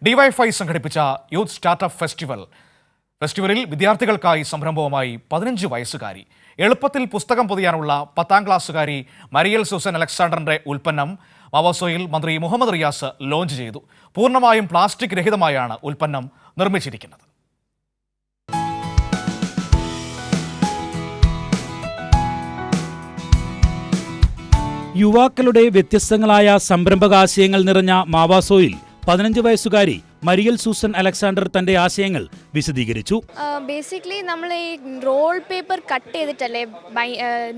DYFI സംഘടിപ്പിച്ച youth startup ഫെസ്റ്റിവലിൽ വിദ്യാർത്ഥികൾക്കായി സംരംഭവുമായി 15 വയസ്സുകാരി. എളുപ്പത്തിൽ പുസ്തകം പൊതിയാനുള്ള 10ാം ക്ലാസ്സുകാരി മരിയൽ സൂസൻ അലക്സാണ്ടറിന്റെ ഉൽപ്പന്നം മാവോസോയിൽ മന്ത്രി മുഹമ്മദ് റിയാസ് ലോഞ്ച് ചെയ്തു. പൂർണ്ണമായും പ്ലാസ്റ്റിക് രഹിതമായാണ് ഉൽപ്പന്നം നിർമ്മിച്ചിരിക്കുന്നത്. യുവാക്കളുടെ വ്യത്യസ്തങ്ങളായ സംരംഭകാശയങ്ങൾ നിറഞ്ഞ മാവാസോയിൽ 15 വയസ്സുകാരി മരിയൽ സൂസൻ അലക്സാണ്ടർ തന്റെ ആശയങ്ങൾ വിശദീകരിച്ചു. ബേസിക്കലി നമ്മൾ ഈ റോൾ പേപ്പർ കട്ട് ചെയ്തിട്ടല്ലേ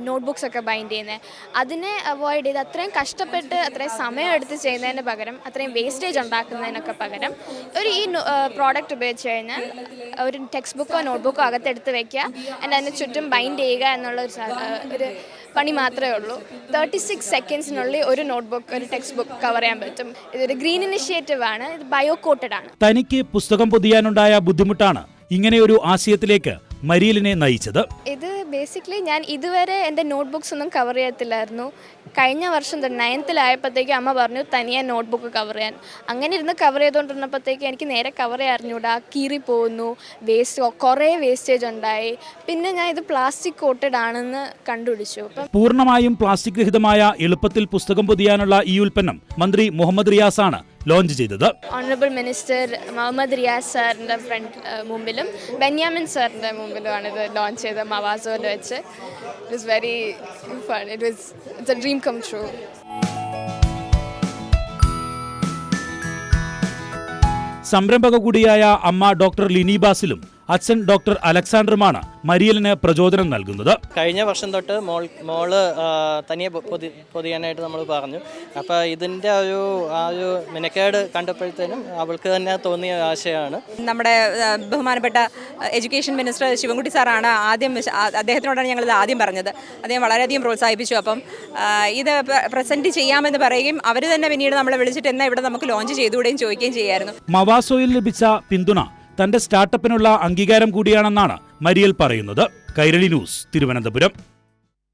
നോട്ട്ബുക്സ് ഒക്കെ ബൈൻഡ് ചെയ്യുന്നത്. അതിനെ അവോയ്ഡ് ചെയ്ത് അത്രയും കഷ്ടപ്പെട്ട് അത്രയും സമയം എടുത്ത് ചെയ്യുന്നതിന് പകരം അത്രയും വേസ്റ്റേജ് ഉണ്ടാക്കുന്നതിനൊക്കെ പകരം ഈ പ്രോഡക്റ്റ് ഉപയോഗിച്ച് കഴിഞ്ഞാൽ ഒരു ടെക്സ്റ്റ് ബുക്കോ നോട്ട്ബുക്കോ അകത്തെടുത്ത് വെക്കുക, അതിന് ചുറ്റും ബൈൻഡ് ചെയ്യുക എന്നുള്ള ഒരു പണി മാത്രമേ ഉള്ളൂ. 36 സെക്കൻഡ്സിനുള്ളിൽ ഒരു നോട്ട്ബുക്ക് ഒരു ടെക്സ്റ്റ് ബുക്ക് കവർ ചെയ്യാൻ പറ്റും. ഇതൊരു ഗ്രീൻ ഇനിഷ്യേറ്റീവ് ആണ്. ഇത് ബയോ കോട്ടഡ് ആണ്. തനിക്ക് പുസ്തകം പൊതിയാനുണ്ടായ ബുദ്ധിമുട്ടാണ് ഇങ്ങനെയൊരു ആശയത്തിലേക്ക് മരിയലിനെ നയിച്ചത്. ഇത് ബേസിക്കലി ഞാൻ ഇതുവരെ എൻ്റെ നോട്ട്ബുക്സ് ഒന്നും കവർ ചെയ്യത്തില്ലായിരുന്നു. കഴിഞ്ഞ വർഷം 9th അമ്മ പറഞ്ഞു തനിയെ നോട്ട്ബുക്ക് കവർ ചെയ്യാൻ. അങ്ങനെ ഇരുന്ന് കവർ ചെയ്തുകൊണ്ടിരുന്നപ്പോഴത്തേക്ക് എനിക്ക് നേരെ കവർ ചെയ്യാൻ അറിഞ്ഞൂടാ, കീറി പോകുന്നു, കുറേ വേസ്റ്റേജ് ഉണ്ടായി. പിന്നെ ഞാൻ ഇത് പ്ലാസ്റ്റിക് കോട്ടഡ് ആണെന്ന് കണ്ടുപിടിച്ചു. പൂർണ്ണമായും പ്ലാസ്റ്റിക് രഹിതമായ എളുപ്പത്തിൽ പുസ്തകം പൊതിയാനുള്ള ഈ ഉൽപ്പന്നം മന്ത്രി മുഹമ്മദ് റിയാസാണ് ലോഞ്ച് ചെയ്തത്. ഓണറബിൾ മിനിസ്റ്റർ മുഹമ്മദ് റിയാസ് സാറിൻ്റെ മുമ്പിലും ബെന്യാമിൻ സാറിൻ്റെ മുമ്പിലുമാണ് ഇത് ലോഞ്ച് ചെയ്തത് മവാസോയിൽ വെച്ച്. It was very fun. It's a dream come true. സംരംഭക കൂടിയായ അമ്മ ഡോക്ടർ ലിനി ബാസിലും അച്ഛൻ ഡോക്ടർ അലക്സാണ്ടറുമാണ് മരിയലിന് പ്രചോദനം നൽകുന്നത്. കഴിഞ്ഞ വർഷം തൊട്ട് മോള് തനിയെ പൊതിയാനായിട്ട് നമ്മൾ പറഞ്ഞു. അപ്പോൾ ഇതിൻ്റെ ആ ഒരു മെനക്കേട് കണ്ടപ്പോഴത്തേനും അവൾക്ക് തന്നെ തോന്നിയ ആശയമാണ്. നമ്മുടെ ബഹുമാനപ്പെട്ട എഡ്യൂക്കേഷൻ മിനിസ്റ്റർ ശിവൻകുട്ടി സാറാണ് അദ്ദേഹത്തിനോടാണ് ഞങ്ങളിത് ആദ്യം പറഞ്ഞത്. അദ്ദേഹം വളരെയധികം പ്രോത്സാഹിപ്പിച്ചു. അപ്പം ഇത് പ്രസൻറ്റ് ചെയ്യാമെന്ന് പറയുകയും അവർ തന്നെ പിന്നീട് നമ്മളെ വിളിച്ചിട്ട് എന്നാൽ ഇവിടെ നമുക്ക് ലോഞ്ച് ചെയ്തുകൂടെയും ചോദിക്കുകയും ചെയ്യായിരുന്നു. മവാസോയിൽ ലഭിച്ച പിന്തുണ തന്റെ സ്റ്റാർട്ടപ്പിനുള്ള അംഗീകാരം കൂടിയാണെന്നാണ് മരിയൽ പറയുന്നത്. കൈരളി ന്യൂസ്, തിരുവനന്തപുരം.